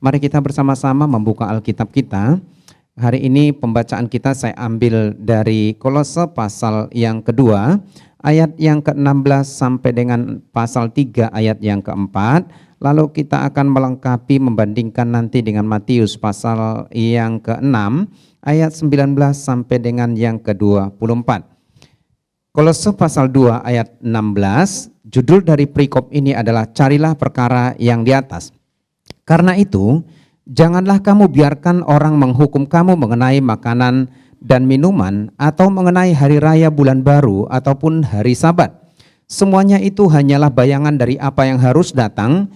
Mari kita bersama-sama membuka Alkitab kita. Hari ini pembacaan kita saya ambil dari Kolose pasal yang kedua, ayat yang ke-16 sampai dengan pasal 3 ayat yang ke-4. Lalu kita akan melengkapi membandingkan nanti dengan Matius pasal yang ke-6, ayat 19 sampai dengan yang ke-24. Kolose pasal 2 ayat 16, judul dari perikop ini adalah carilah perkara yang di atas. Karena itu, janganlah kamu biarkan orang menghukum kamu mengenai makanan dan minuman atau mengenai hari raya bulan baru ataupun hari Sabat. Semuanya itu hanyalah bayangan dari apa yang harus datang,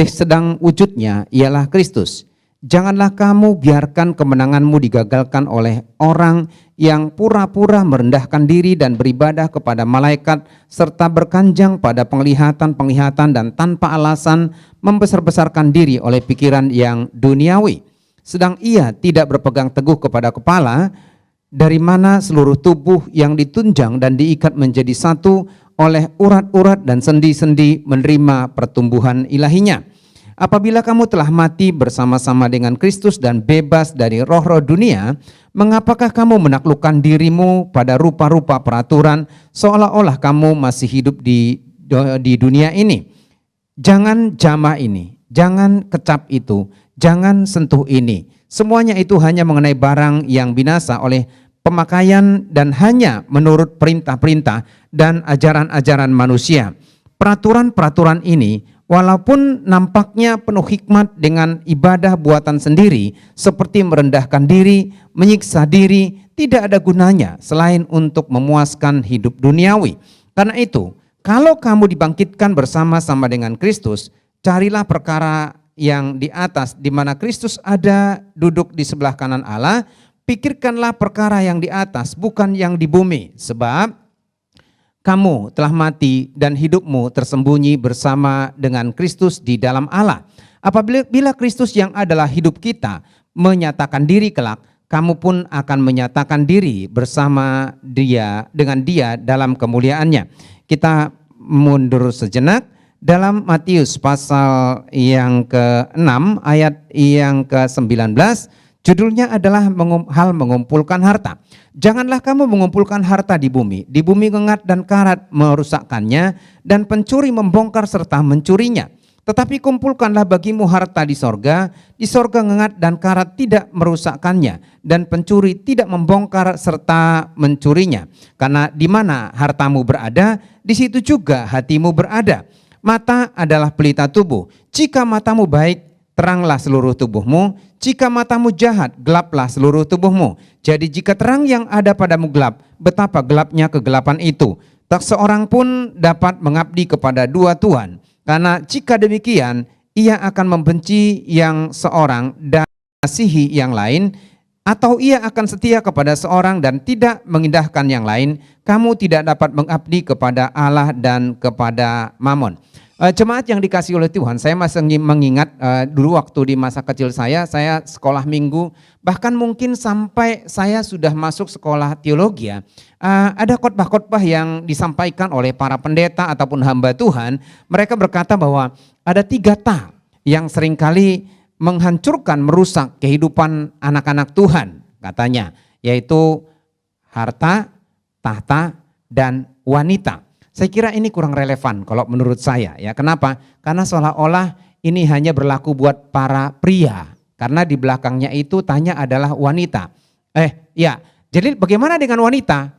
sedang wujudnya ialah Kristus. Janganlah kamu biarkan kemenanganmu digagalkan oleh orang yang pura-pura merendahkan diri dan beribadah kepada malaikat serta berkanjang pada penglihatan-penglihatan dan tanpa alasan membesar-besarkan diri oleh pikiran yang duniawi. Sedang ia tidak berpegang teguh kepada kepala, dari mana seluruh tubuh yang ditunjang dan diikat menjadi satu oleh urat-urat dan sendi-sendi menerima pertumbuhan ilahinya. Apabila kamu telah mati bersama-sama dengan Kristus dan bebas dari roh-roh dunia, mengapakah kamu menaklukkan dirimu pada rupa-rupa peraturan seolah-olah kamu masih hidup di dunia ini? Jangan jamah ini, jangan kecap itu, jangan sentuh ini. Semuanya itu hanya mengenai barang yang binasa oleh pemakaian dan hanya menurut perintah-perintah dan ajaran-ajaran manusia. Peraturan-peraturan ini walaupun nampaknya penuh hikmat dengan ibadah buatan sendiri seperti merendahkan diri, menyiksa diri, tidak ada gunanya selain untuk memuaskan hidup duniawi. Karena itu, kalau kamu dibangkitkan bersama-sama dengan Kristus, carilah perkara yang di atas di mana Kristus ada duduk di sebelah kanan Allah. Pikirkanlah perkara yang di atas, bukan yang di bumi, sebab kamu telah mati dan hidupmu tersembunyi bersama dengan Kristus di dalam Allah. Apabila Kristus yang adalah hidup kita menyatakan diri kelak, kamu pun akan menyatakan diri bersama dia dengan dia dalam kemuliaannya. Kita mundur sejenak dalam Matius pasal yang ke-6 ayat yang ke-19. Judulnya adalah hal mengumpulkan harta. Janganlah kamu mengumpulkan harta di bumi ngengat dan karat merusakkannya, dan pencuri membongkar serta mencurinya. Tetapi kumpulkanlah bagimu harta di sorga ngengat dan karat tidak merusakkannya, dan pencuri tidak membongkar serta mencurinya. Karena di mana hartamu berada, di situ juga hatimu berada. Mata adalah pelita tubuh. Jika matamu baik, teranglah seluruh tubuhmu. Jika matamu jahat, gelaplah seluruh tubuhmu. Jadi jika terang yang ada padamu gelap, betapa gelapnya kegelapan itu. Tak seorang pun dapat mengabdi kepada dua tuhan. Karena jika demikian, ia akan membenci yang seorang dan mengasihi yang lain, atau ia akan setia kepada seorang dan tidak mengindahkan yang lain. Kamu tidak dapat mengabdi kepada Allah dan kepada Mamon. Jemaat yang dikasihi oleh Tuhan, saya masih mengingat dulu waktu di masa kecil saya sekolah minggu, bahkan mungkin sampai saya sudah masuk sekolah teologi ya, ada khotbah-khotbah yang disampaikan oleh para pendeta ataupun hamba Tuhan. Mereka berkata bahwa ada 3 ta yang seringkali menghancurkan, merusak kehidupan anak-anak Tuhan katanya, yaitu harta, tahta, dan wanita. Saya kira ini kurang relevan kalau menurut saya ya. Kenapa? Karena seolah-olah ini hanya berlaku buat para pria. Karena di belakangnya itu tanya adalah wanita. Ya, jadi bagaimana dengan wanita?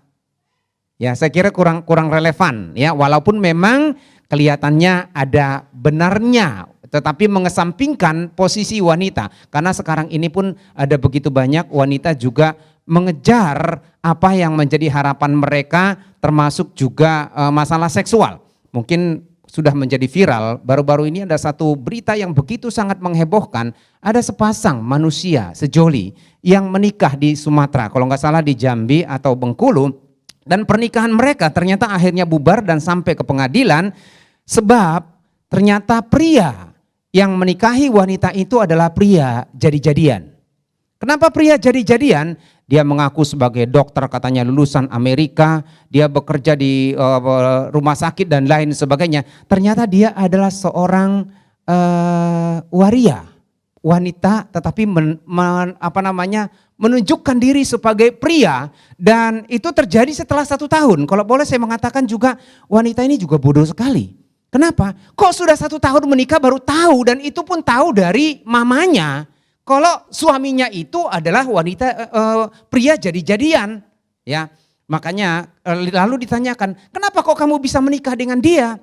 Ya, saya kira kurang relevan ya. Walaupun memang kelihatannya ada benarnya, tetapi mengesampingkan posisi wanita. Karena sekarang ini pun ada begitu banyak wanita juga mengejar apa yang menjadi harapan mereka, termasuk juga masalah seksual. Mungkin sudah menjadi viral, baru-baru ini ada satu berita yang begitu sangat menghebohkan. Ada sepasang manusia sejoli yang menikah di Sumatera, kalau nggak salah di Jambi atau Bengkulu, dan pernikahan mereka ternyata akhirnya bubar dan sampai ke pengadilan, sebab ternyata pria yang menikahi wanita itu adalah pria jadi-jadian. Kenapa pria jadi-jadian? Dia mengaku sebagai dokter, katanya lulusan Amerika, dia bekerja di rumah sakit dan lain sebagainya. Ternyata dia adalah seorang waria, wanita tetapi menunjukkan diri sebagai pria, dan itu terjadi setelah 1 tahun. Kalau boleh saya mengatakan juga wanita ini juga bodoh sekali. Kenapa? Kok sudah 1 tahun menikah baru tahu, dan itu pun tahu dari mamanya kalau suaminya itu adalah wanita pria jadi-jadian, ya. Makanya lalu ditanyakan, kenapa kok kamu bisa menikah dengan dia?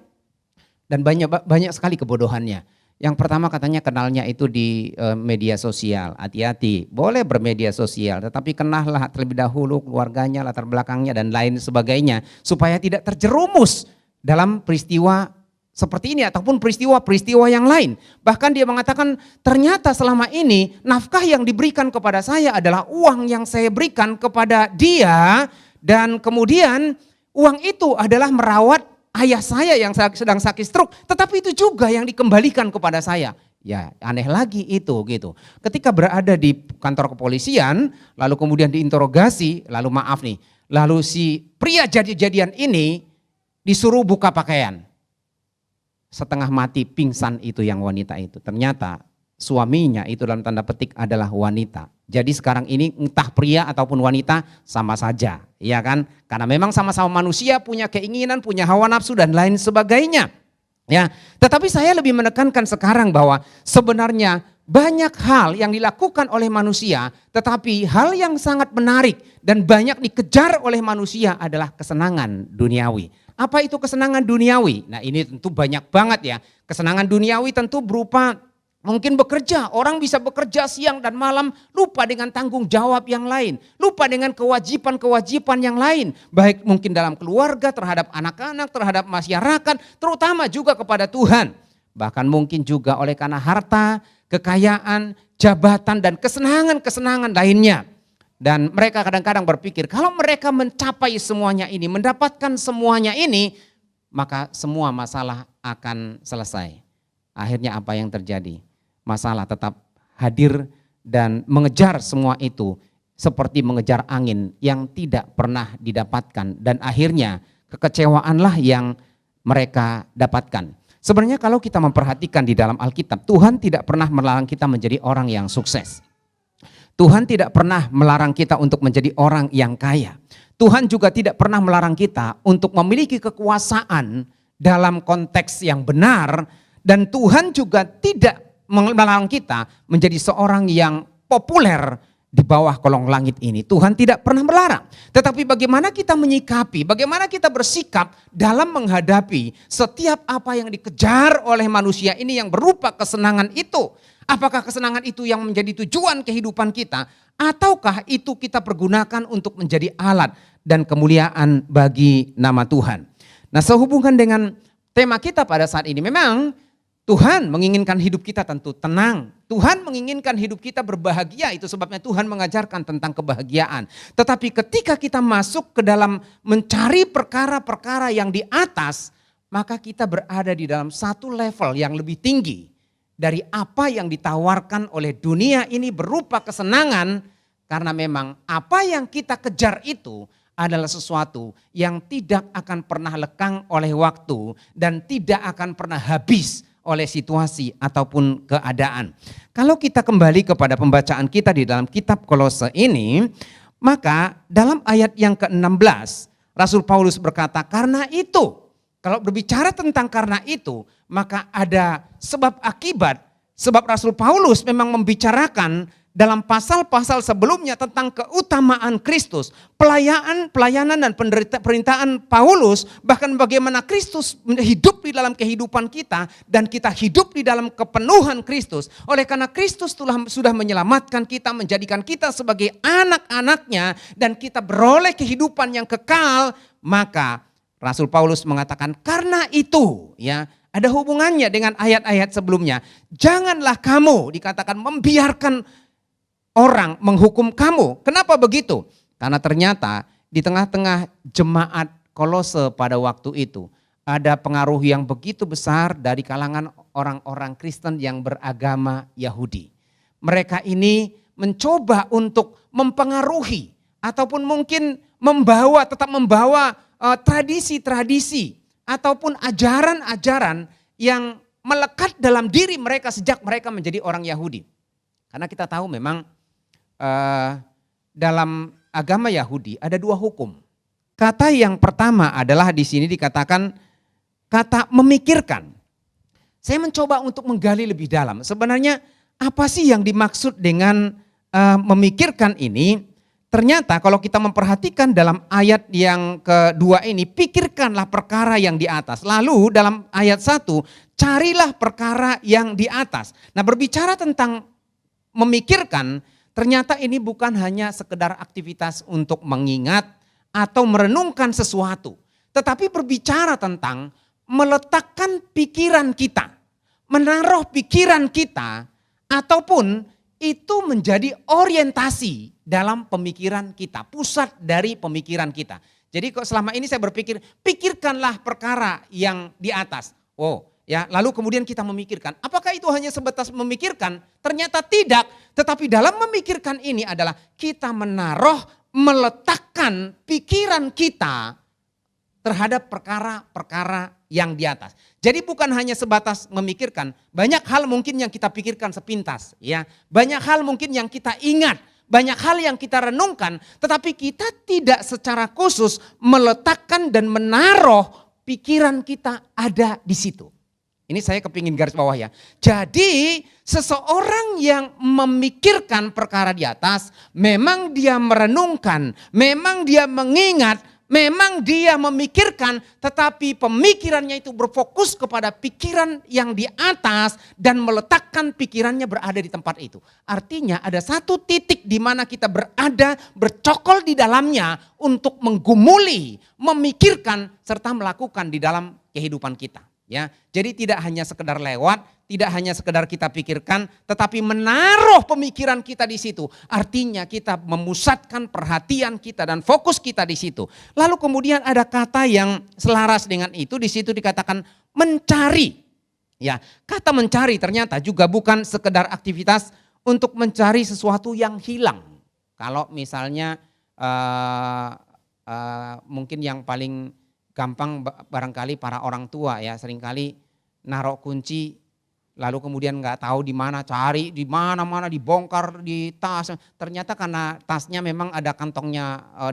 Dan banyak sekali kebodohannya. Yang pertama katanya kenalnya itu di media sosial. Hati-hati, boleh bermedia sosial, tetapi kenallah terlebih dahulu keluarganya, latar belakangnya dan lain sebagainya, supaya tidak terjerumus dalam peristiwa seperti ini ataupun peristiwa-peristiwa yang lain. Bahkan dia mengatakan, ternyata selama ini nafkah yang diberikan kepada saya adalah uang yang saya berikan kepada dia, dan kemudian uang itu adalah merawat ayah saya yang sedang sakit stroke, tetapi itu juga yang dikembalikan kepada saya. Ya aneh lagi itu gitu. Ketika berada di kantor kepolisian, lalu kemudian diinterogasi, lalu si pria jadi-jadian ini disuruh buka pakaian. Setengah mati pingsan itu yang wanita itu. Ternyata suaminya itu dalam tanda petik adalah wanita. Jadi sekarang ini entah pria ataupun wanita sama saja, ya kan? Karena memang sama-sama manusia, punya keinginan, punya hawa nafsu dan lain sebagainya. Ya, tetapi saya lebih menekankan sekarang bahwa sebenarnya banyak hal yang dilakukan oleh manusia, tetapi hal yang sangat menarik dan banyak dikejar oleh manusia adalah kesenangan duniawi. Apa itu kesenangan duniawi? Nah, ini tentu banyak banget ya. Kesenangan duniawi tentu berupa mungkin bekerja, orang bisa bekerja siang dan malam, lupa dengan tanggung jawab yang lain, lupa dengan kewajiban-kewajiban yang lain, baik mungkin dalam keluarga, terhadap anak-anak, terhadap masyarakat, terutama juga kepada Tuhan. Bahkan mungkin juga oleh karena harta, kekayaan, jabatan, dan kesenangan-kesenangan lainnya. Dan mereka kadang-kadang berpikir, kalau mereka mencapai semuanya ini, mendapatkan semuanya ini, maka semua masalah akan selesai. Akhirnya apa yang terjadi? Masalah tetap hadir dan mengejar semua itu seperti mengejar angin yang tidak pernah didapatkan, dan akhirnya kekecewaanlah yang mereka dapatkan. Sebenarnya kalau kita memperhatikan di dalam Alkitab, Tuhan tidak pernah melarang kita menjadi orang yang sukses. Tuhan tidak pernah melarang kita untuk menjadi orang yang kaya. Tuhan juga tidak pernah melarang kita untuk memiliki kekuasaan dalam konteks yang benar, dan Tuhan juga tidak melarang kita menjadi seorang yang populer di bawah kolong langit ini. Tuhan tidak pernah melarang. Tetapi bagaimana kita menyikapi, bagaimana kita bersikap dalam menghadapi setiap apa yang dikejar oleh manusia ini yang berupa kesenangan itu. Apakah kesenangan itu yang menjadi tujuan kehidupan kita, ataukah itu kita pergunakan untuk menjadi alat dan kemuliaan bagi nama Tuhan. Nah, sehubungan dengan tema kita pada saat ini, memang Tuhan menginginkan hidup kita tentu tenang. Tuhan menginginkan hidup kita berbahagia, itu sebabnya Tuhan mengajarkan tentang kebahagiaan. Tetapi ketika kita masuk ke dalam mencari perkara-perkara yang di atas, maka kita berada di dalam satu level yang lebih tinggi dari apa yang ditawarkan oleh dunia ini berupa kesenangan, karena memang apa yang kita kejar itu adalah sesuatu yang tidak akan pernah lekang oleh waktu dan tidak akan pernah habis oleh situasi ataupun keadaan. Kalau kita kembali kepada pembacaan kita di dalam kitab Kolose ini, maka dalam ayat yang ke-16 Rasul Paulus berkata, karena itu, kalau berbicara tentang karena itu, maka ada sebab akibat. Sebab Rasul Paulus memang membicarakan dalam pasal-pasal sebelumnya tentang keutamaan Kristus, pelayanan dan perintahan Paulus, bahkan bagaimana Kristus hidup di dalam kehidupan kita dan kita hidup di dalam kepenuhan Kristus. Oleh karena Kristus sudah menyelamatkan kita, menjadikan kita sebagai anak-anaknya, dan kita beroleh kehidupan yang kekal, maka Rasul Paulus mengatakan karena itu, ya, ada hubungannya dengan ayat-ayat sebelumnya. Janganlah kamu, dikatakan, membiarkan orang menghukum kamu. Kenapa begitu? Karena ternyata di tengah-tengah jemaat Kolose pada waktu itu ada pengaruh yang begitu besar dari kalangan orang-orang Kristen yang beragama Yahudi. Mereka ini mencoba untuk mempengaruhi ataupun mungkin tetap membawa tradisi-tradisi ataupun ajaran-ajaran yang melekat dalam diri mereka sejak mereka menjadi orang Yahudi. Karena kita tahu memang dalam agama Yahudi ada dua hukum. Kata yang pertama adalah di sini dikatakan kata memikirkan. Saya mencoba untuk menggali lebih dalam. Sebenarnya apa sih yang dimaksud dengan memikirkan ini? Ternyata kalau kita memperhatikan dalam ayat yang kedua ini, pikirkanlah perkara yang di atas. Lalu dalam ayat 1, carilah perkara yang di atas. Nah, berbicara tentang memikirkan, ternyata ini bukan hanya sekedar aktivitas untuk mengingat atau merenungkan sesuatu. Tetapi berbicara tentang meletakkan pikiran kita, menaruh pikiran kita, ataupun itu menjadi orientasi dalam pemikiran kita, pusat dari pemikiran kita. Jadi kok selama ini saya berpikir, pikirkanlah perkara yang di atas. Oh, ya, lalu kemudian kita memikirkan. Apakah itu hanya sebatas memikirkan? Ternyata tidak. Tetapi dalam memikirkan ini adalah kita meletakkan pikiran kita terhadap perkara-perkara yang di atas. Jadi bukan hanya sebatas memikirkan, banyak hal mungkin yang kita pikirkan sepintas, ya. Banyak hal mungkin yang kita ingat, banyak hal yang kita renungkan, tetapi kita tidak secara khusus meletakkan dan menaruh pikiran kita ada di situ. Ini saya kepingin garis bawah ya. Jadi seseorang yang memikirkan perkara di atas, memang dia merenungkan, memang dia mengingat, memang dia memikirkan, tetapi pemikirannya itu berfokus kepada pikiran yang di atas dan meletakkan pikirannya berada di tempat itu. Artinya ada satu titik di mana kita berada, bercokol di dalamnya untuk menggumuli, memikirkan, serta melakukan di dalam kehidupan kita. Ya, jadi tidak hanya sekedar lewat, tidak hanya sekedar kita pikirkan, tetapi menaruh pemikiran kita di situ. Artinya kita memusatkan perhatian kita dan fokus kita di situ. Lalu kemudian ada kata yang selaras dengan itu, di situ dikatakan mencari. Ya, kata mencari ternyata juga bukan sekedar aktivitas untuk mencari sesuatu yang hilang. Kalau misalnya mungkin yang paling gampang barangkali para orang tua ya, seringkali naruh kunci lalu kemudian nggak tahu di mana, cari di mana-mana, dibongkar di tas. Ternyata karena tasnya memang ada kantongnya 8,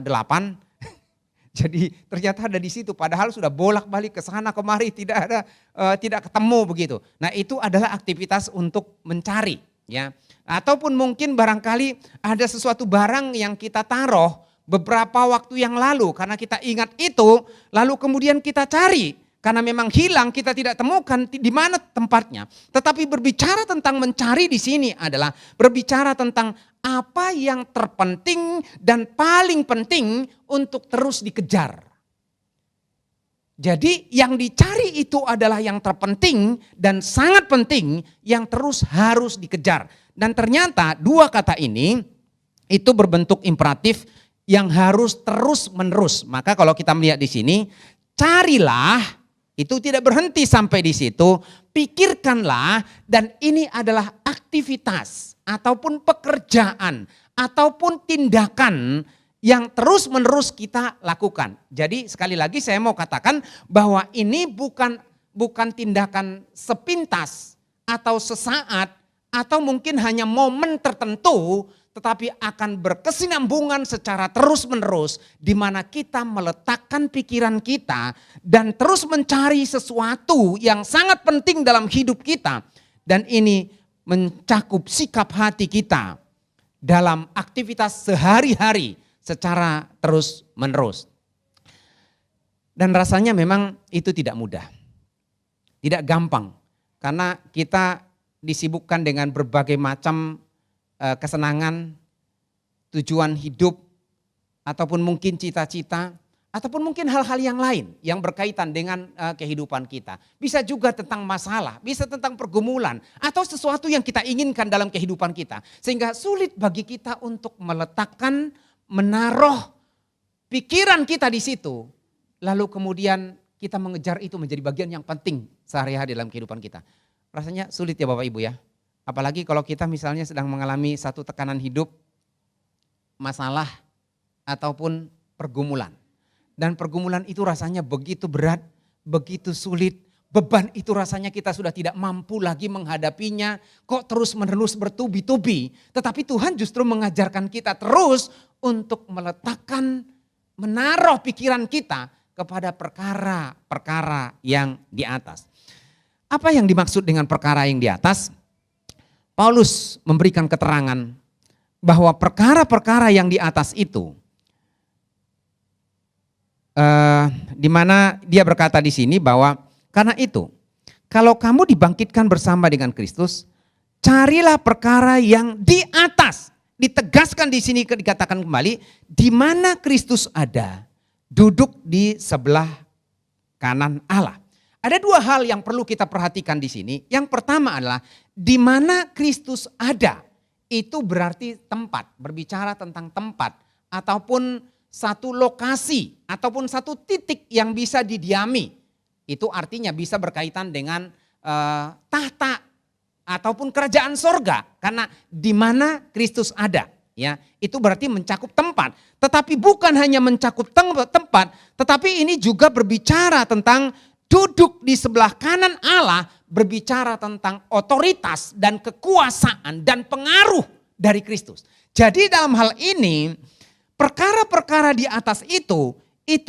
jadi ternyata ada di situ. Padahal sudah bolak-balik ke sana kemari, tidak ketemu begitu. Nah, itu adalah aktivitas untuk mencari ya. Ataupun mungkin barangkali ada sesuatu barang yang kita taruh beberapa waktu yang lalu, karena kita ingat itu, lalu kemudian kita cari, karena memang hilang, kita tidak temukan di mana tempatnya. Tetapi berbicara tentang mencari di sini adalah berbicara tentang apa yang terpenting dan paling penting untuk terus dikejar. Jadi yang dicari itu adalah yang terpenting dan sangat penting yang terus harus dikejar. Dan ternyata dua kata ini itu berbentuk imperatif yang harus terus menerus. Maka kalau kita melihat di sini, carilah, itu tidak berhenti sampai di situ, pikirkanlah, dan ini adalah aktivitas ataupun pekerjaan ataupun tindakan yang terus menerus kita lakukan. Jadi sekali lagi saya mau katakan bahwa ini bukan tindakan sepintas atau sesaat atau mungkin hanya momen tertentu, tetapi akan berkesinambungan secara terus-menerus di mana kita meletakkan pikiran kita dan terus mencari sesuatu yang sangat penting dalam hidup kita. Dan ini mencakup sikap hati kita dalam aktivitas sehari-hari secara terus-menerus. Dan rasanya memang itu tidak mudah, tidak gampang, karena kita disibukkan dengan berbagai macam kesenangan, tujuan hidup, ataupun mungkin cita-cita, ataupun mungkin hal-hal yang lain yang berkaitan dengan kehidupan kita. Bisa juga tentang masalah, bisa tentang pergumulan, atau sesuatu yang kita inginkan dalam kehidupan kita. Sehingga sulit bagi kita untuk meletakkan, menaruh pikiran kita di situ, lalu kemudian kita mengejar itu menjadi bagian yang penting sehari-hari dalam kehidupan kita. Rasanya sulit ya Bapak Ibu ya. Apalagi kalau kita misalnya sedang mengalami satu tekanan hidup, masalah, ataupun pergumulan. Dan pergumulan itu rasanya begitu berat, begitu sulit, beban itu rasanya kita sudah tidak mampu lagi menghadapinya, kok terus-menerus bertubi-tubi. Tetapi Tuhan justru mengajarkan kita terus untuk meletakkan, menaruh pikiran kita kepada perkara-perkara yang di atas. Apa yang dimaksud dengan perkara yang di atas? Paulus memberikan keterangan bahwa perkara-perkara yang di atas itu, di mana dia berkata di sini bahwa karena itu, kalau kamu dibangkitkan bersama dengan Kristus, carilah perkara yang di atas. Ditegaskan di sini dikatakan kembali, di mana Kristus ada, duduk di sebelah kanan Allah. Ada dua hal yang perlu kita perhatikan di sini. Yang pertama adalah di mana Kristus ada, itu berarti tempat, berbicara tentang tempat ataupun satu lokasi ataupun satu titik yang bisa didiami. Itu artinya bisa berkaitan dengan tahta ataupun kerajaan sorga. Karena di mana Kristus ada, ya, itu berarti mencakup tempat. Tetapi bukan hanya mencakup tempat, tetapi ini juga berbicara tentang duduk di sebelah kanan Allah, berbicara tentang otoritas dan kekuasaan dan pengaruh dari Kristus. Jadi dalam hal ini, perkara-perkara di atas itu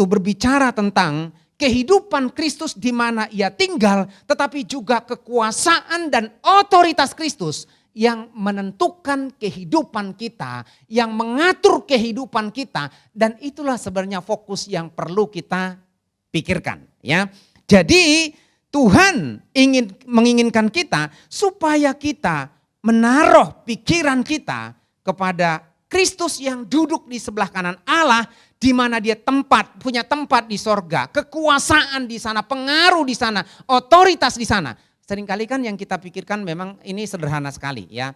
berbicara tentang kehidupan Kristus di mana ia tinggal, tetapi juga kekuasaan dan otoritas Kristus yang menentukan kehidupan kita, yang mengatur kehidupan kita, dan itulah sebenarnya fokus yang perlu kita pikirkan, ya. Jadi Tuhan menginginkan kita supaya kita menaruh pikiran kita kepada Kristus yang duduk di sebelah kanan Allah, di mana dia punya tempat di sorga, kekuasaan di sana, pengaruh di sana, otoritas di sana. Seringkali kan yang kita pikirkan memang ini sederhana sekali, ya.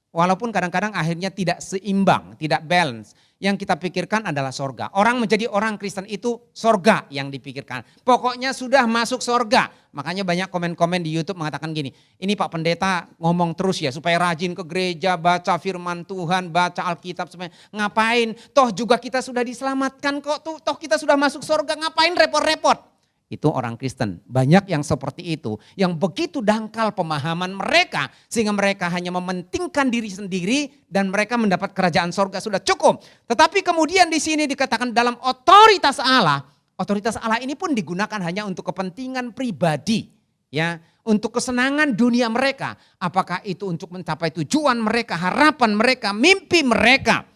Walaupun kadang-kadang akhirnya tidak seimbang, tidak balance. Yang kita pikirkan adalah sorga. Orang menjadi orang Kristen itu sorga yang dipikirkan. Pokoknya sudah masuk sorga. Makanya banyak komen-komen di YouTube mengatakan gini, ini Pak Pendeta ngomong terus ya supaya rajin ke gereja, baca firman Tuhan, baca Alkitab. Supaya ngapain? Toh juga kita sudah diselamatkan kok, toh kita sudah masuk sorga, ngapain repot-repot? Itu orang Kristen. Banyak yang seperti itu. Yang begitu dangkal pemahaman mereka. Sehingga mereka hanya mementingkan diri sendiri. Dan mereka mendapat kerajaan sorga sudah cukup. Tetapi kemudian di sini dikatakan dalam otoritas Allah. Otoritas Allah ini pun digunakan hanya untuk kepentingan pribadi. Ya, untuk kesenangan dunia mereka. Apakah itu untuk mencapai tujuan mereka, harapan mereka, mimpi mereka.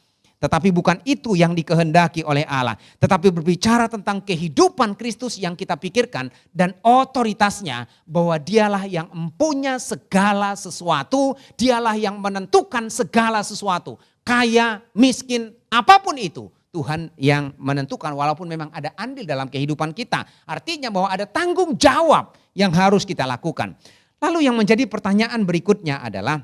Tetapi bukan itu yang dikehendaki oleh Allah. Tetapi berbicara tentang kehidupan Kristus yang kita pikirkan. Dan otoritasnya bahwa dialah yang mempunyai segala sesuatu. Dialah yang menentukan segala sesuatu. Kaya, miskin, apapun itu. Tuhan yang menentukan walaupun memang ada andil dalam kehidupan kita. Artinya bahwa ada tanggung jawab yang harus kita lakukan. Lalu yang menjadi pertanyaan berikutnya adalah,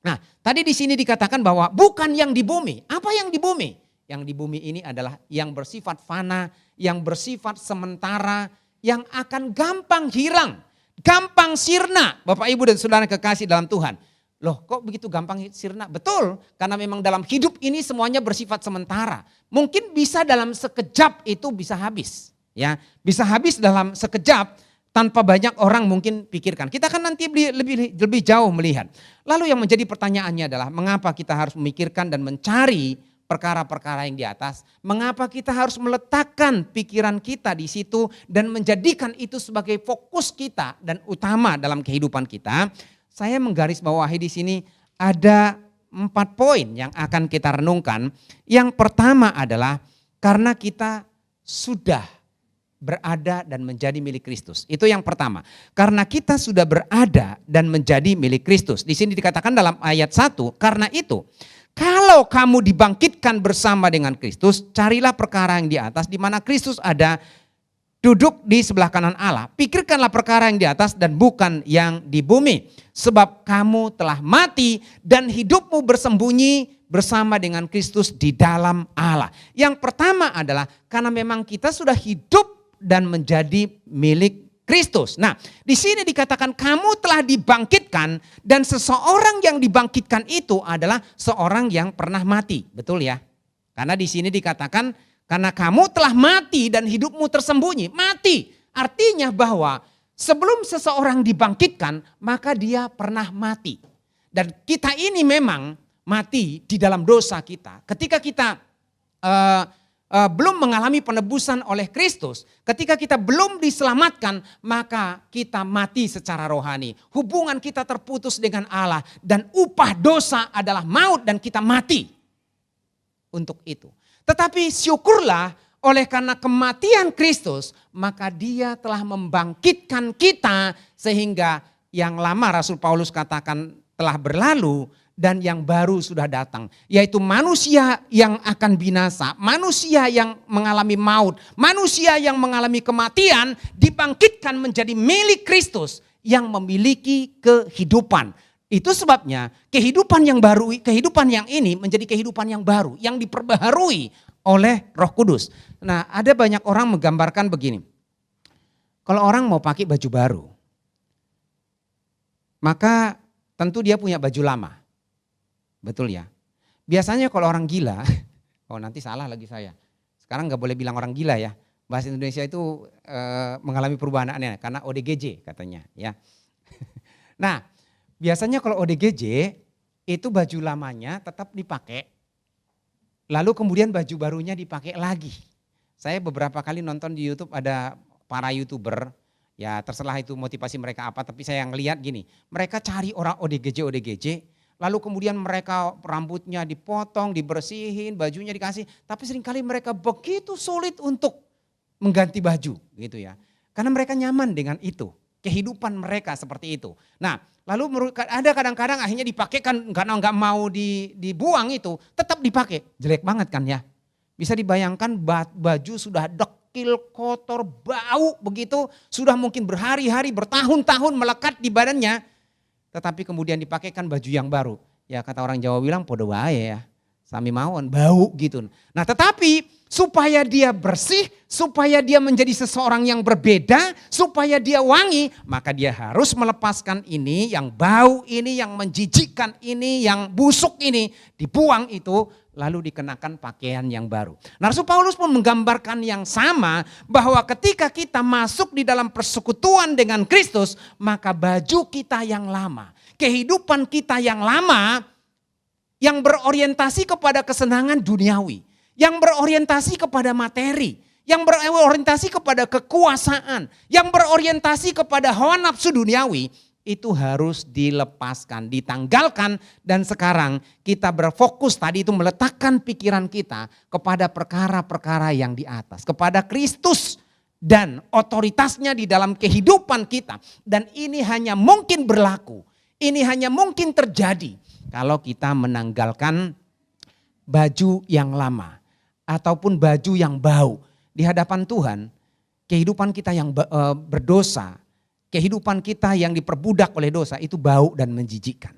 nah tadi di sini dikatakan bahwa bukan yang di bumi. Apa yang di bumi? Yang di bumi ini adalah yang bersifat fana, yang bersifat sementara, yang akan gampang hilang, gampang sirna. Bapak Ibu dan Saudara kekasih dalam Tuhan. Loh kok begitu gampang sirna? Betul, karena memang dalam hidup ini semuanya bersifat sementara. Mungkin bisa dalam sekejap itu bisa habis. Ya, bisa habis dalam sekejap tanpa banyak orang mungkin pikirkan. Kita akan nanti lebih jauh melihat. Lalu yang menjadi pertanyaannya adalah mengapa kita harus memikirkan dan mencari perkara-perkara yang di atas. Mengapa kita harus meletakkan pikiran kita di situ dan menjadikan itu sebagai fokus kita dan utama dalam kehidupan kita. Saya menggarisbawahi di sini ada 4 poin yang akan kita renungkan. Yang pertama adalah karena kita sudah berada dan menjadi milik Kristus. Itu yang pertama. Karena kita sudah berada dan menjadi milik Kristus. Di sini dikatakan dalam ayat 1, karena itu kalau kamu dibangkitkan bersama dengan Kristus, carilah perkara yang di atas di mana Kristus ada, duduk di sebelah kanan Allah. Pikirkanlah perkara yang di atas dan bukan yang di bumi. Sebab kamu telah mati dan hidupmu bersembunyi bersama dengan Kristus di dalam Allah. Yang pertama adalah karena memang kita sudah hidup dan menjadi milik Kristus. Nah, di sini dikatakan kamu telah dibangkitkan dan seseorang yang dibangkitkan itu adalah seorang yang pernah mati. Betul ya? Karena di sini dikatakan karena kamu telah mati dan hidupmu tersembunyi. Mati artinya bahwa sebelum seseorang dibangkitkan, maka dia pernah mati. Dan kita ini memang mati di dalam dosa kita. Ketika kita belum mengalami penebusan oleh Kristus, ketika kita belum diselamatkan, maka kita mati secara rohani. Hubungan kita terputus dengan Allah dan upah dosa adalah maut dan kita mati untuk itu. Tetapi syukurlah oleh karena kematian Kristus, maka Dia telah membangkitkan kita sehingga yang lama Rasul Paulus katakan telah berlalu dan yang baru sudah datang, yaitu manusia yang akan binasa, manusia yang mengalami maut, manusia yang mengalami kematian dibangkitkan menjadi milik Kristus yang memiliki kehidupan. Itu sebabnya kehidupan yang baru, kehidupan yang ini menjadi kehidupan yang baru, yang diperbaharui oleh Roh Kudus. Nah, ada banyak orang menggambarkan begini. Kalau orang mau pakai baju baru, maka tentu dia punya baju lama. Betul ya. Biasanya kalau orang gila, oh nanti salah lagi saya. Sekarang nggak boleh bilang orang gila ya. Bahasa Indonesia itu mengalami perubahan aneh karena ODGJ katanya ya. Nah, biasanya kalau ODGJ itu baju lamanya tetap dipakai. Lalu kemudian baju barunya dipakai lagi. Saya beberapa kali nonton di YouTube ada para YouTuber, ya terserah itu motivasi mereka apa, tapi saya yang lihat gini, mereka cari orang ODGJ, lalu kemudian mereka rambutnya dipotong, dibersihin, bajunya dikasih, tapi seringkali mereka begitu sulit untuk mengganti baju gitu ya. Karena mereka nyaman dengan itu, kehidupan mereka seperti itu. Nah, lalu ada kadang-kadang akhirnya dipakaikan karena nggak mau dibuang itu, tetap dipakai. Jelek banget kan ya. Bisa dibayangkan baju sudah dekil, kotor, bau begitu, sudah mungkin berhari-hari, bertahun-tahun melekat di badannya. Tetapi kemudian dipakaikan baju yang baru. Ya kata orang Jawa bilang podo wae ya. Sami mawon, bau gitu. Nah tetapi supaya dia bersih, supaya dia menjadi seseorang yang berbeda, supaya dia wangi, maka dia harus melepaskan ini, yang bau ini, yang menjijikkan ini, yang busuk ini, dibuang itu, lalu dikenakan pakaian yang baru. Nah Rasul Paulus pun menggambarkan yang sama, bahwa ketika kita masuk di dalam persekutuan dengan Kristus, maka baju kita yang lama, kehidupan kita yang lama, yang berorientasi kepada kesenangan duniawi, yang berorientasi kepada materi, yang berorientasi kepada kekuasaan, yang berorientasi kepada hawa nafsu duniawi, itu harus dilepaskan, ditanggalkan, dan sekarang kita berfokus tadi itu meletakkan pikiran kita kepada perkara-perkara yang di atas, kepada Kristus dan otoritasnya di dalam kehidupan kita. Dan ini hanya mungkin berlaku, ini hanya mungkin terjadi kalau kita menanggalkan baju yang lama ataupun baju yang bau di hadapan Tuhan. Kehidupan kita yang berdosa, kehidupan kita yang diperbudak oleh dosa itu bau dan menjijikkan.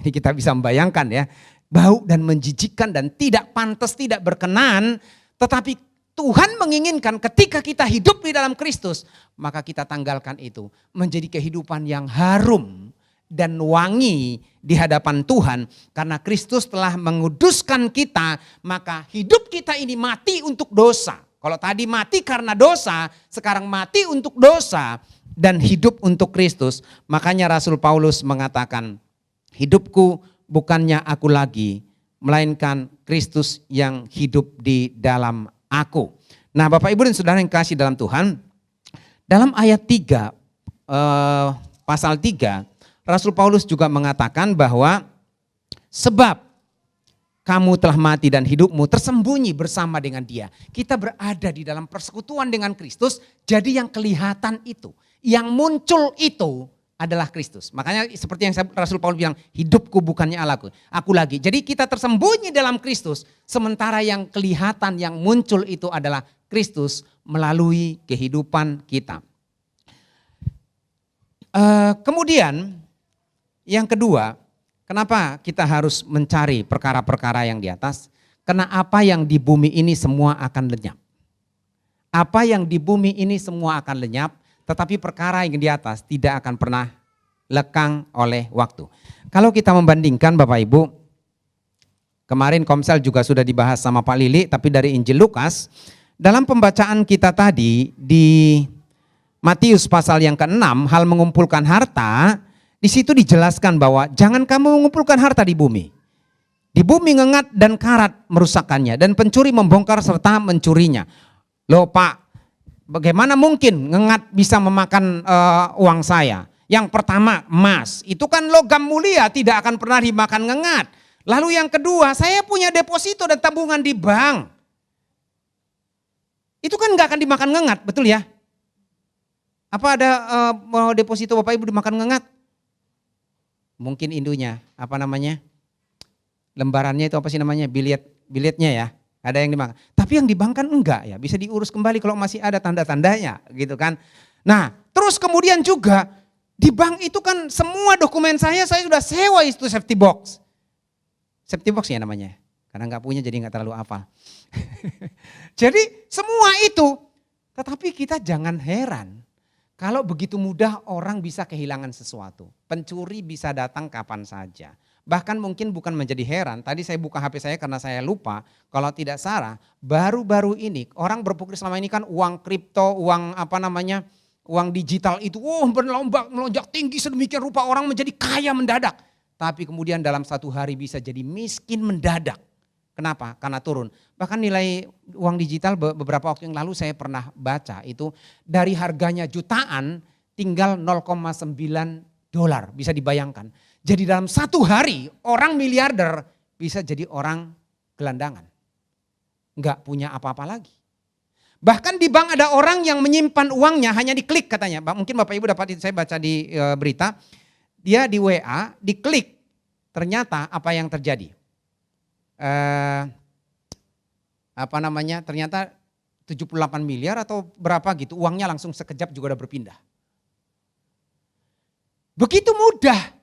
Ini kita bisa membayangkan ya, bau dan menjijikkan dan tidak pantas, tidak berkenan. Tetapi Tuhan menginginkan ketika kita hidup di dalam Kristus, maka kita tanggalkan itu menjadi kehidupan yang harum dan wangi di hadapan Tuhan. Karena Kristus telah menguduskan kita, maka hidup kita ini mati untuk dosa. Kalau tadi mati karena dosa, sekarang mati untuk dosa dan hidup untuk Kristus. Makanya Rasul Paulus mengatakan, hidupku bukannya aku lagi, melainkan Kristus yang hidup di dalam aku. Nah Bapak Ibu dan Saudara yang kasih dalam Tuhan, dalam ayat 3, pasal 3, Rasul Paulus juga mengatakan bahwa sebab kamu telah mati dan hidupmu tersembunyi bersama dengan Dia. Kita berada di dalam persekutuan dengan Kristus, jadi yang kelihatan itu, yang muncul itu adalah Kristus. Makanya seperti yang Rasul Paulus bilang, hidupku bukannya aku lagi. Jadi kita tersembunyi dalam Kristus, sementara yang kelihatan, yang muncul itu adalah Kristus melalui kehidupan kita. Kemudian yang kedua, kenapa kita harus mencari perkara-perkara yang di atas? Karena apa yang di bumi ini semua akan lenyap. Apa yang di bumi ini semua akan lenyap, tetapi perkara yang di atas tidak akan pernah lekang oleh waktu. Kalau kita membandingkan Bapak Ibu, kemarin Komsel juga sudah dibahas sama Pak Lili, tapi dari Injil Lukas, dalam pembacaan kita tadi di Matius pasal yang ke-6, hal mengumpulkan harta, di situ dijelaskan bahwa jangan kamu mengumpulkan harta di bumi. Di bumi ngengat dan karat merusakkannya, dan pencuri membongkar serta mencurinya. Loh Pak, bagaimana mungkin ngengat bisa memakan uang saya? Yang pertama emas, itu kan logam mulia, tidak akan pernah dimakan ngengat. Lalu yang kedua, saya punya deposito dan tabungan di bank. Itu kan nggak akan dimakan ngengat, betul ya? Apa ada deposito Bapak Ibu dimakan ngengat? Mungkin indunya, apa namanya? Lembarannya itu apa sih namanya? Biletnya ya. Ada yang dimakan. Tapi yang di bank kan enggak ya, bisa diurus kembali kalau masih ada tanda-tandanya gitu kan. Nah, terus kemudian juga di bank itu kan semua dokumen saya sudah sewa itu safety box. Safety box ya namanya. Karena enggak punya jadi enggak terlalu hafal. Jadi semua itu, tetapi kita jangan heran. Kalau begitu mudah orang bisa kehilangan sesuatu. Pencuri bisa datang kapan saja. Bahkan mungkin bukan menjadi heran, tadi saya buka HP saya karena saya lupa, kalau tidak salah baru-baru ini orang berpikir selama ini kan uang kripto, uang apa namanya, uang digital itu melonjak tinggi sedemikian rupa orang menjadi kaya mendadak. Tapi kemudian dalam satu hari bisa jadi miskin mendadak. Kenapa? Karena turun. Bahkan nilai uang digital beberapa waktu yang lalu saya pernah baca itu dari harganya jutaan tinggal 0,9 dolar, bisa dibayangkan. Jadi dalam satu hari orang miliarder bisa jadi orang gelandangan. Enggak punya apa-apa lagi. Bahkan di bank ada orang yang menyimpan uangnya hanya diklik katanya. Mungkin Bapak Ibu dapat, saya baca di berita, dia di WA diklik, ternyata apa yang terjadi? Apa namanya, ternyata 78 miliar atau berapa gitu, uangnya langsung sekejap juga udah berpindah. Begitu mudah.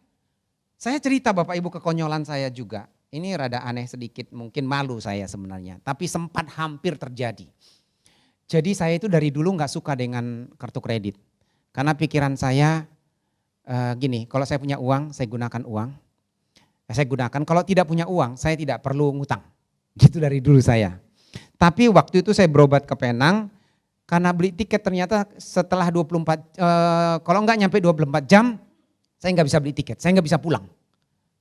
Saya cerita Bapak Ibu kekonyolan saya juga. Ini rada aneh sedikit, mungkin malu saya sebenarnya. Tapi sempat hampir terjadi. Jadi saya itu dari dulu gak suka dengan kartu kredit. Karena pikiran saya gini, kalau saya punya uang, saya gunakan uang. Saya gunakan, kalau tidak punya uang, saya tidak perlu ngutang. Gitu dari dulu saya. Tapi waktu itu saya berobat ke Penang, karena beli tiket ternyata setelah 24, kalau nggak nyampe 24 jam, saya nggak bisa beli tiket, saya nggak bisa pulang.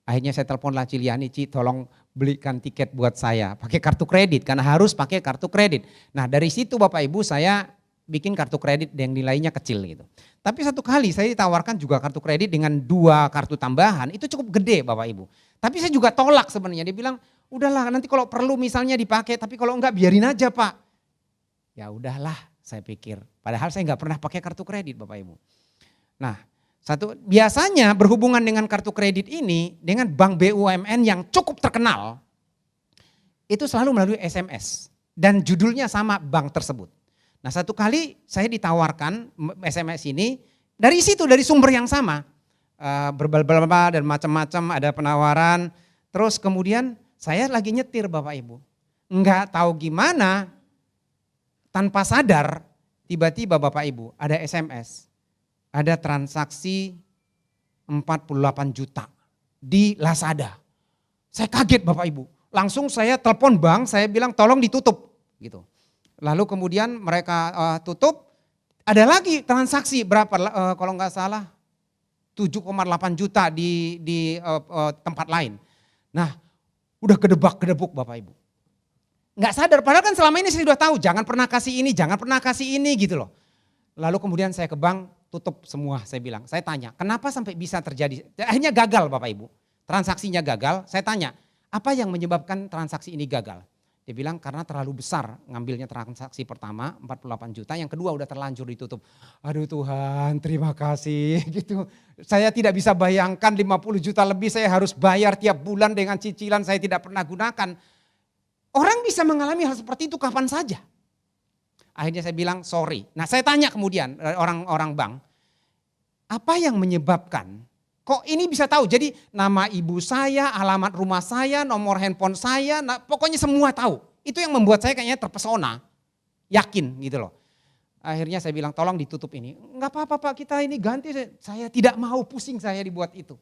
Akhirnya saya teleponlah Ciliani, Ci tolong belikan tiket buat saya, pakai kartu kredit, karena harus pakai kartu kredit. Nah dari situ Bapak Ibu saya bikin kartu kredit yang nilainya kecil gitu. Tapi satu kali saya ditawarkan juga kartu kredit dengan 2 kartu tambahan, itu cukup gede Bapak Ibu. Tapi saya juga tolak sebenarnya, dia bilang udahlah nanti kalau perlu misalnya dipakai, tapi kalau enggak biarin aja Pak. Ya udahlah saya pikir, padahal saya enggak pernah pakai kartu kredit Bapak Ibu. Nah biasanya berhubungan dengan kartu kredit ini dengan bank BUMN yang cukup terkenal, itu selalu melalui SMS dan judulnya sama bank tersebut. Nah satu kali saya ditawarkan SMS ini dari situ, dari sumber yang sama. Berbal-bal dan macam-macam ada penawaran. Terus kemudian saya lagi nyetir Bapak Ibu. Enggak tahu gimana, tanpa sadar tiba-tiba Bapak Ibu ada SMS. Ada transaksi 48 juta di Lazada. Saya kaget Bapak Ibu. Langsung saya telepon bank, saya bilang tolong ditutup gitu. Lalu kemudian mereka tutup, ada lagi transaksi berapa kalau nggak salah 7,8 juta di tempat lain. Nah udah gedebak-gedebuk Bapak Ibu. Nggak sadar, padahal kan selama ini saya sudah tahu jangan pernah kasih ini, jangan pernah kasih ini gitu loh. Lalu kemudian saya ke bank, tutup semua saya bilang. Saya tanya kenapa sampai bisa terjadi, akhirnya gagal Bapak Ibu. Transaksinya gagal, saya tanya apa yang menyebabkan transaksi ini gagal. Dia bilang karena terlalu besar ngambilnya transaksi pertama 48 juta, yang kedua udah terlanjur ditutup. Aduh Tuhan terima kasih gitu. Saya tidak bisa bayangkan 50 juta lebih saya harus bayar tiap bulan dengan cicilan saya tidak pernah gunakan. Orang bisa mengalami hal seperti itu kapan saja. Akhirnya saya bilang sorry. Nah saya tanya kemudian orang-orang bank, apa yang menyebabkan kok ini bisa tahu? Jadi nama ibu saya, alamat rumah saya, nomor handphone saya, nah, pokoknya semua tahu. Itu yang membuat saya kayaknya terpesona, yakin gitu loh. Akhirnya saya bilang tolong ditutup ini. Enggak apa-apa Pak, kita ini ganti, saya tidak mau pusing saya dibuat itu.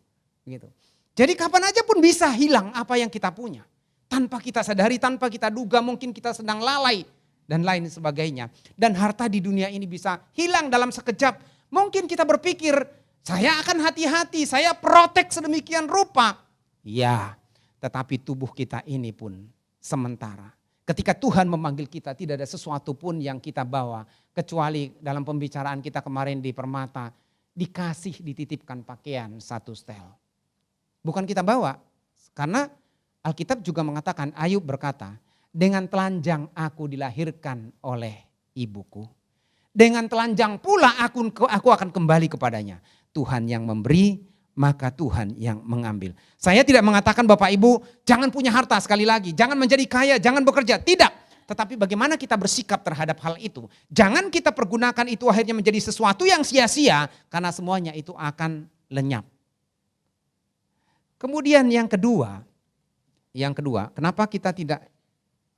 Gitu. Jadi kapan aja pun bisa hilang apa yang kita punya. Tanpa kita sadari, tanpa kita duga, mungkin kita sedang lalai. dan lain sebagainya. Dan harta di dunia ini bisa hilang dalam sekejap. Mungkin kita berpikir, saya akan hati-hati, saya protek sedemikian rupa. Ya, tetapi tubuh kita ini pun sementara. Ketika Tuhan memanggil kita, tidak ada sesuatu pun yang kita bawa. Kecuali dalam pembicaraan kita kemarin di Permata, dikasih dititipkan pakaian satu setel. Bukan kita bawa, karena Alkitab juga mengatakan, Ayub berkata, dengan telanjang aku dilahirkan oleh ibuku. Dengan telanjang pula aku akan kembali kepadanya. Tuhan yang memberi, maka Tuhan yang mengambil. Saya tidak mengatakan Bapak Ibu jangan punya harta sekali lagi. Jangan menjadi kaya, jangan bekerja. Tidak. Tetapi bagaimana kita bersikap terhadap hal itu. Jangan kita pergunakan itu akhirnya menjadi sesuatu yang sia-sia. Karena semuanya itu akan lenyap. Kemudian yang kedua, kenapa kita tidak,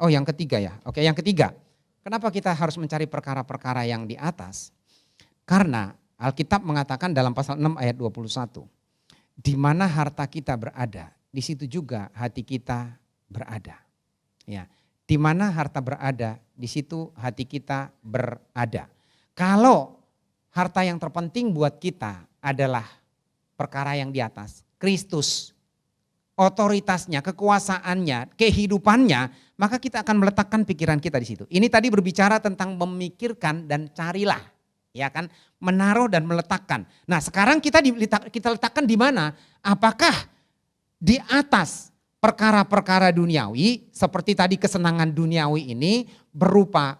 yang ketiga ya. Oke, yang ketiga, kenapa kita harus mencari perkara-perkara yang di atas? Karena Alkitab mengatakan dalam pasal 6 ayat 21, di mana harta kita berada, di situ juga hati kita berada. Ya, di mana harta berada, di situ hati kita berada. Kalau harta yang terpenting buat kita adalah perkara yang di atas, Kristus, otoritasnya, kekuasaannya, kehidupannya, maka kita akan meletakkan pikiran kita di situ. Ini tadi berbicara tentang memikirkan dan carilah, ya kan, menaruh dan meletakkan. Nah, sekarang kita letakkan di mana? Apakah di atas perkara-perkara duniawi, seperti tadi kesenangan duniawi ini berupa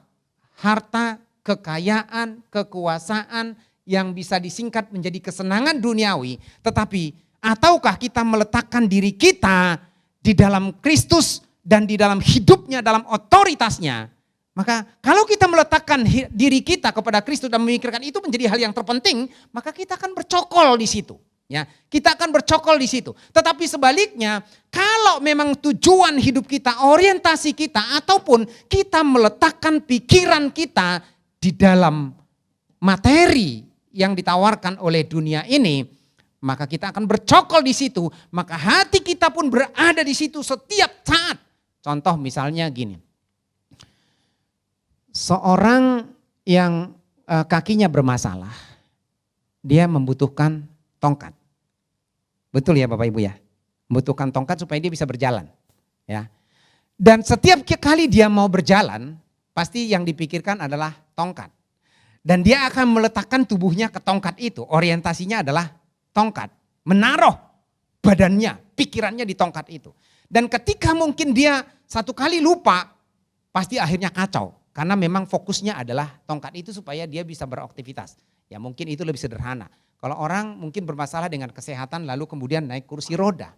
harta, kekayaan, kekuasaan yang bisa disingkat menjadi kesenangan duniawi, tetapi ataukah kita meletakkan diri kita di dalam Kristus dan di dalam hidupnya, dalam otoritasnya. Maka kalau kita meletakkan diri kita kepada Kristus dan memikirkan itu menjadi hal yang terpenting, maka kita akan bercokol di situ. Ya, kita akan bercokol di situ. Tetapi sebaliknya, kalau memang tujuan hidup kita, orientasi kita, ataupun kita meletakkan pikiran kita di dalam materi yang ditawarkan oleh dunia ini, maka kita akan bercokol di situ, maka hati kita pun berada di situ setiap saat. Contoh misalnya gini, seorang yang kakinya bermasalah, dia membutuhkan tongkat. Betul ya Bapak Ibu ya, membutuhkan tongkat supaya dia bisa berjalan. Ya. Dan setiap kali dia mau berjalan, pasti yang dipikirkan adalah tongkat. Dan dia akan meletakkan tubuhnya ke tongkat itu, orientasinya adalah tongkat, menaruh badannya, pikirannya di tongkat itu. Dan ketika mungkin dia satu kali lupa, pasti akhirnya kacau. Karena memang fokusnya adalah tongkat itu supaya dia bisa beraktivitas. Ya mungkin itu lebih sederhana. Kalau orang mungkin bermasalah dengan kesehatan lalu kemudian naik kursi roda.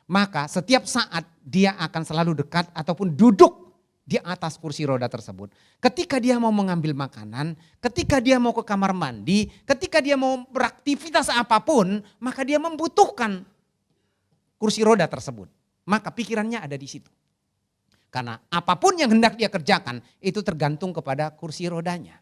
Maka setiap saat dia akan selalu dekat ataupun duduk di atas kursi roda tersebut. Ketika dia mau mengambil makanan, ketika dia mau ke kamar mandi, ketika dia mau beraktivitas apapun, maka dia membutuhkan kursi roda tersebut. Maka pikirannya ada di situ. Karena apapun yang hendak dia kerjakan, itu tergantung kepada kursi rodanya.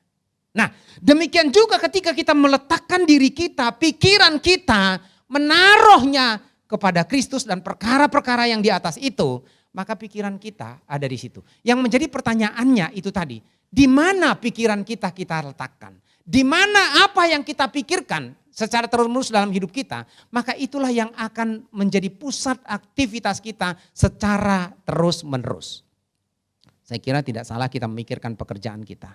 Nah, demikian juga ketika kita meletakkan diri kita, pikiran kita, menaruhnya kepada Kristus dan perkara-perkara yang di atas itu, maka pikiran kita ada di situ. Yang menjadi pertanyaannya itu tadi, di mana pikiran kita letakkan? Di mana apa yang kita pikirkan secara terus-menerus dalam hidup kita, maka itulah yang akan menjadi pusat aktivitas kita secara terus-menerus. Saya kira tidak salah kita memikirkan pekerjaan kita.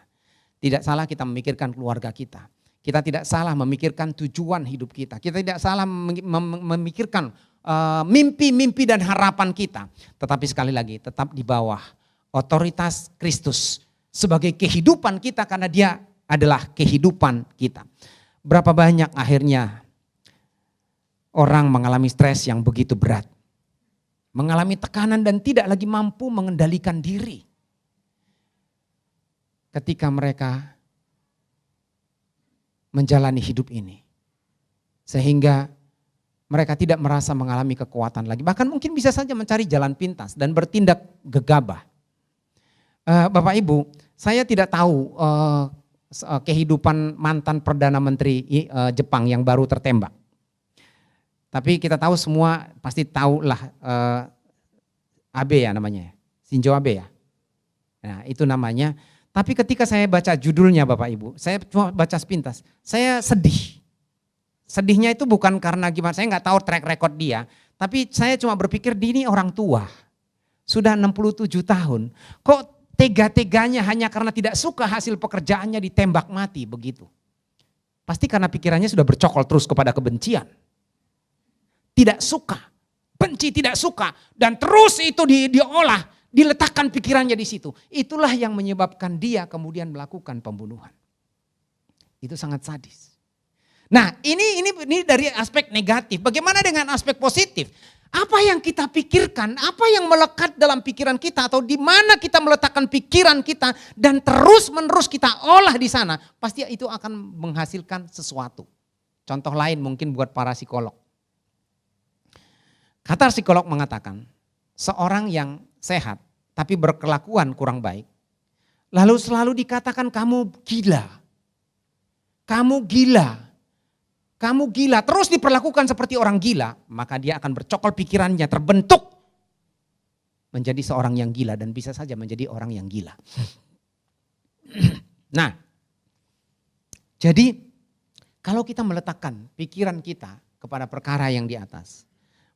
Tidak salah kita memikirkan keluarga kita. Kita tidak salah memikirkan tujuan hidup kita. Kita tidak salah memikirkan mimpi-mimpi dan harapan kita. Tetapi sekali lagi tetap di bawah otoritas Kristus sebagai kehidupan kita karena dia adalah kehidupan kita. Berapa banyak akhirnya orang mengalami stres yang begitu berat. Mengalami tekanan dan tidak lagi mampu mengendalikan diri. Ketika mereka menjalani hidup ini. Sehingga mereka tidak merasa mengalami kekuatan lagi. Bahkan mungkin bisa saja mencari jalan pintas dan bertindak gegabah. Bapak Ibu, saya tidak tahu kehidupan mantan Perdana Menteri Jepang yang baru tertembak. Tapi kita tahu semua pasti tahulah Abe ya namanya, Shinzo Abe ya. Nah itu namanya. Tapi ketika saya baca judulnya Bapak Ibu, saya cuma baca sepintas, saya sedih. Sedihnya itu bukan karena gimana, saya nggak tahu track record dia, tapi saya cuma berpikir dia ini orang tua. Sudah 67 tahun, kok tega-teganya hanya karena tidak suka hasil pekerjaannya ditembak mati begitu. Pasti karena pikirannya sudah bercokol terus kepada kebencian. Tidak suka, benci tidak suka, dan terus itu diolah, diletakkan pikirannya di situ. Itulah yang menyebabkan dia kemudian melakukan pembunuhan. Itu sangat sadis. Nah ini dari aspek negatif, bagaimana dengan aspek positif? Apa yang kita pikirkan, apa yang melekat dalam pikiran kita atau di mana kita meletakkan pikiran kita dan terus menerus kita olah di sana, pasti itu akan menghasilkan sesuatu. Contoh lain mungkin buat para psikolog. Kata psikolog mengatakan, seorang yang sehat tapi berkelakuan kurang baik, lalu selalu dikatakan kamu gila, kamu gila. Kamu gila, terus diperlakukan seperti orang gila, maka dia akan bercokol pikirannya, terbentuk menjadi seorang yang gila dan bisa saja menjadi orang yang gila. Nah, jadi kalau kita meletakkan pikiran kita kepada perkara yang di atas,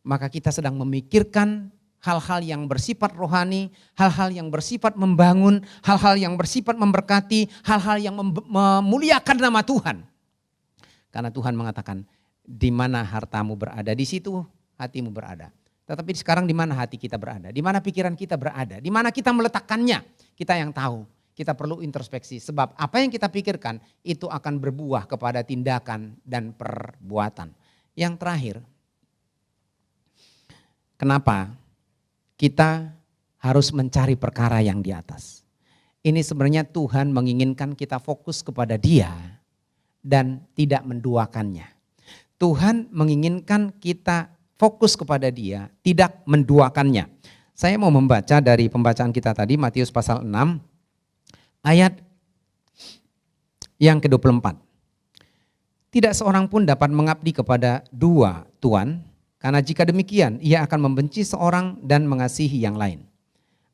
maka kita sedang memikirkan hal-hal yang bersifat rohani, hal-hal yang bersifat membangun, hal-hal yang bersifat memberkati, hal-hal yang memuliakan nama Tuhan. Karena Tuhan mengatakan, di mana hartamu berada, di situ hatimu berada. Tetapi sekarang di mana hati kita berada, di mana pikiran kita berada, di mana kita meletakkannya, kita yang tahu. Kita perlu introspeksi, sebab apa yang kita pikirkan itu akan berbuah kepada tindakan dan perbuatan. Yang terakhir, kenapa kita harus mencari perkara yang di atas? Ini sebenarnya Tuhan menginginkan kita fokus kepada Dia dan tidak menduakannya. Tuhan menginginkan kita fokus kepada Dia, tidak menduakannya. Saya mau membaca dari pembacaan kita tadi, Matius pasal 6, ayat yang ke-24. Tidak seorang pun dapat mengabdi kepada dua tuan, karena jika demikian ia akan membenci seorang dan mengasihi yang lain.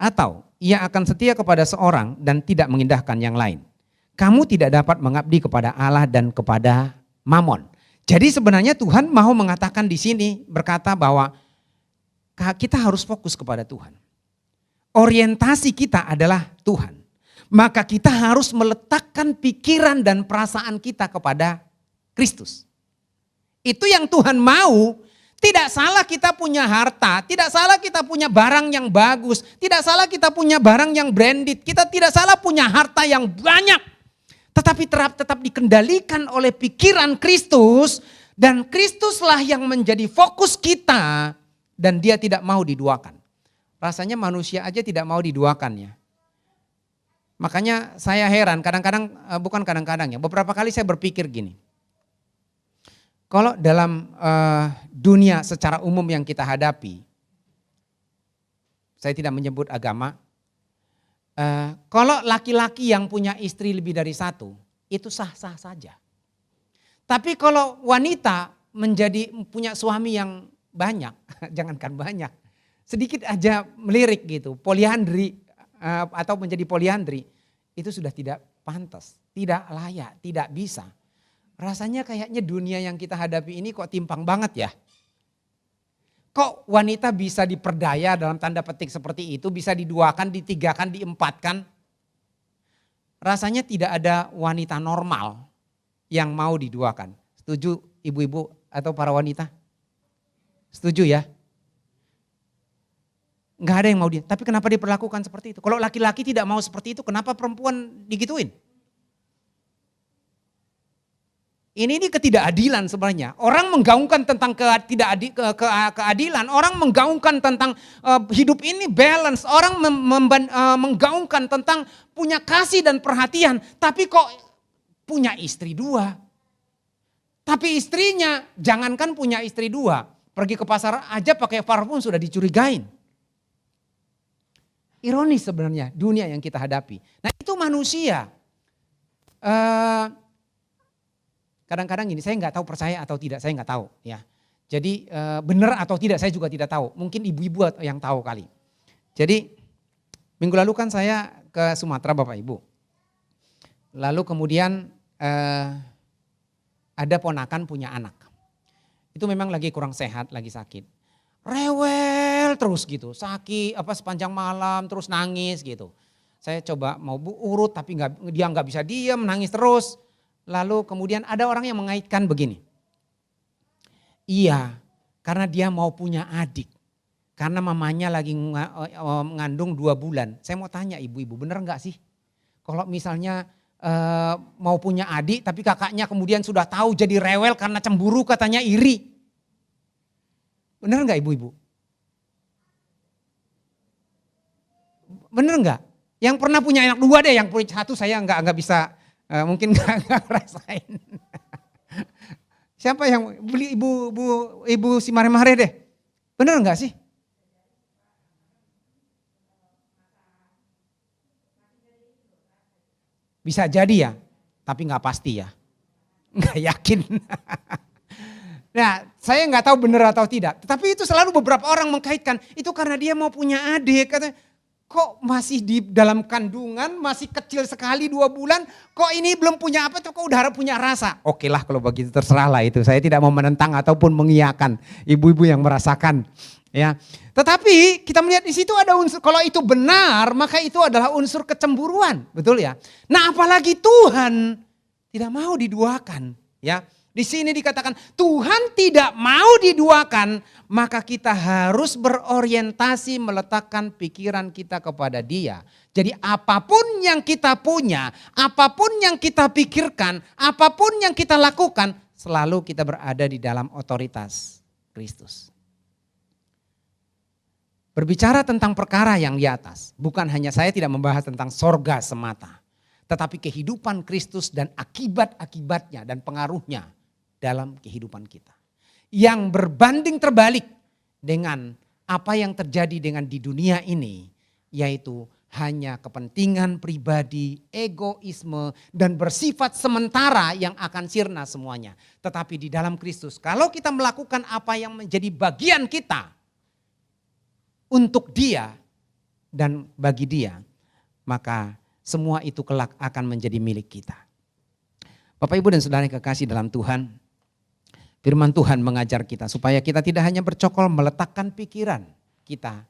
Atau ia akan setia kepada seorang dan tidak mengindahkan yang lain. Kamu tidak dapat mengabdi kepada Allah dan kepada Mamon. Jadi sebenarnya Tuhan mau mengatakan di sini, berkata bahwa kita harus fokus kepada Tuhan. Orientasi kita adalah Tuhan. Maka kita harus meletakkan pikiran dan perasaan kita kepada Kristus. Itu yang Tuhan mau. Tidak salah kita punya harta, tidak salah kita punya barang yang bagus, tidak salah kita punya barang yang branded, kita tidak salah punya harta yang banyak. Tetapi tetap dikendalikan oleh pikiran Kristus, dan Kristuslah yang menjadi fokus kita, dan Dia tidak mau diduakan. Rasanya manusia aja tidak mau diduakannya. Makanya saya heran, kadang-kadang, bukan kadang-kadang ya, beberapa kali saya berpikir gini. Kalau dalam dunia secara umum yang kita hadapi, saya tidak menyebut agama, kalau laki-laki yang punya istri lebih dari satu, itu sah-sah saja. Tapi kalau wanita punya suami yang banyak, jangankan banyak, sedikit aja melirik gitu, poliandri atau menjadi poliandri, itu sudah tidak pantas, tidak layak, tidak bisa. Rasanya kayaknya dunia yang kita hadapi ini kok timpang banget ya. Kok wanita bisa diperdaya dalam tanda petik seperti itu, bisa diduakan, ditigakan, diempatkan. Rasanya tidak ada wanita normal yang mau diduakan. Setuju ibu-ibu atau para wanita? Setuju ya? Enggak ada yang mau dia. Tapi kenapa diperlakukan seperti itu? Kalau laki-laki tidak mau seperti itu, kenapa perempuan digituin? Ini ketidakadilan sebenarnya. Orang menggaungkan tentang keadilan, orang menggaungkan tentang hidup ini balance, orang menggaungkan tentang punya kasih dan perhatian, tapi kok punya istri dua. Tapi istrinya, jangankan punya istri dua, pergi ke pasar aja pakai parfum sudah dicurigain. Ironis sebenarnya dunia yang kita hadapi. Nah itu manusia. Kadang-kadang gini, saya nggak tahu percaya atau tidak, saya nggak tahu ya. Jadi benar atau tidak saya juga tidak tahu. Mungkin ibu-ibu yang tahu kali. Jadi minggu lalu kan saya ke Sumatera Bapak Ibu. Lalu kemudian ada ponakan punya anak. Itu memang lagi kurang sehat, lagi sakit. Rewel terus gitu, sakit sepanjang malam terus nangis gitu. Saya coba mau urut tapi dia nggak bisa diam, nangis terus. Lalu kemudian ada orang yang mengaitkan begini. Iya, karena dia mau punya adik. Karena mamanya lagi mengandung 2 bulan. Saya mau tanya ibu-ibu, bener nggak sih? Kalau misalnya mau punya adik tapi kakaknya kemudian sudah tahu jadi rewel karena cemburu katanya iri. Bener nggak ibu-ibu? Bener nggak? Yang pernah punya anak 2 deh, yang punya 1 saya nggak bisa, mungkin nggak ngerasain. Siapa yang beli ibu si Mare-Mare deh? Bener nggak sih? Bisa jadi ya, tapi nggak pasti ya, nggak yakin. Nah, saya nggak tahu benar atau tidak. Tetapi itu selalu beberapa orang mengkaitkan itu karena dia mau punya adik. Katanya, kok masih di dalam kandungan, masih kecil sekali 2 bulan, kok ini belum punya apa, kok udah punya rasa. Oke lah kalau begitu terserah lah itu. Saya tidak mau menentang ataupun mengiyakan ibu-ibu yang merasakan. Ya, tetapi kita melihat di situ ada unsur, kalau itu benar maka itu adalah unsur kecemburuan, betul ya. Nah apalagi Tuhan tidak mau diduakan, ya. Di sini dikatakan Tuhan tidak mau diduakan, maka kita harus berorientasi meletakkan pikiran kita kepada Dia. Jadi apapun yang kita punya, apapun yang kita pikirkan, apapun yang kita lakukan, selalu kita berada di dalam otoritas Kristus. Berbicara tentang perkara yang di atas, bukan hanya saya tidak membahas tentang sorga semata, tetapi kehidupan Kristus dan akibat-akibatnya dan pengaruhnya dalam kehidupan kita. Yang berbanding terbalik dengan apa yang terjadi dengan di dunia ini, yaitu hanya kepentingan pribadi, egoisme, dan bersifat sementara yang akan sirna semuanya. Tetapi di dalam Kristus, kalau kita melakukan apa yang menjadi bagian kita, untuk Dia dan bagi Dia, maka semua itu kelak akan menjadi milik kita. Bapak, Ibu, dan saudara yang kekasih dalam Tuhan, firman Tuhan mengajar kita supaya kita tidak hanya bercokol meletakkan pikiran kita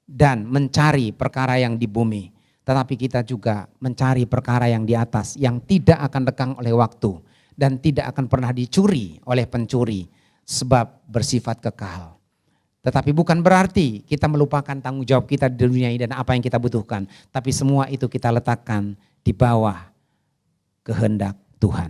dan mencari perkara yang di bumi, tetapi kita juga mencari perkara yang di atas yang tidak akan lekang oleh waktu dan tidak akan pernah dicuri oleh pencuri sebab bersifat kekal. Tetapi bukan berarti kita melupakan tanggung jawab kita di dunia ini dan apa yang kita butuhkan. Tapi semua itu kita letakkan di bawah kehendak Tuhan.